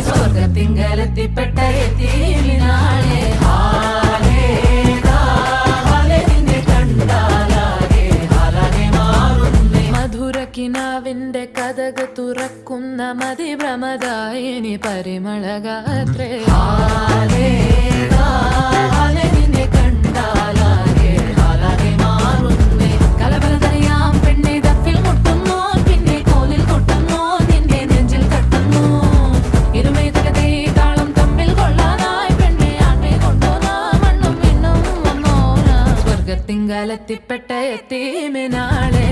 സ്വർഗത്തിങ്കലെത്തിപ്പെട്ട എത്തീമിനാളെ മധുരക്കിനാവിന്റെ കഥക് തുറക്കുന്ന മതിഭ്രമദായിനി പരിമളഗാത്രേ നിന്നെ കണ്ടാലാകെ ഹാലാകെ മാറുന്നേ കലബലതറിയാം പെണ്ണെ ദഫിൽ മുട്ടുന്നു പിന്നെ കോലിൽ കൊട്ടുന്നു നിന്റെ നെഞ്ചിൽ തട്ടുന്നു ഇരുമേ തകതേ താളം തമ്മിൽ കൊള്ളാനായി പെണ്ണെ ആൺമേ കൊണ്ടോനാ മണ്ണും വിണ്ണും വന്നോനാ സ്വർഗത്തിങ്കലെത്തിപ്പെട്ട എത്തീമിനാളെ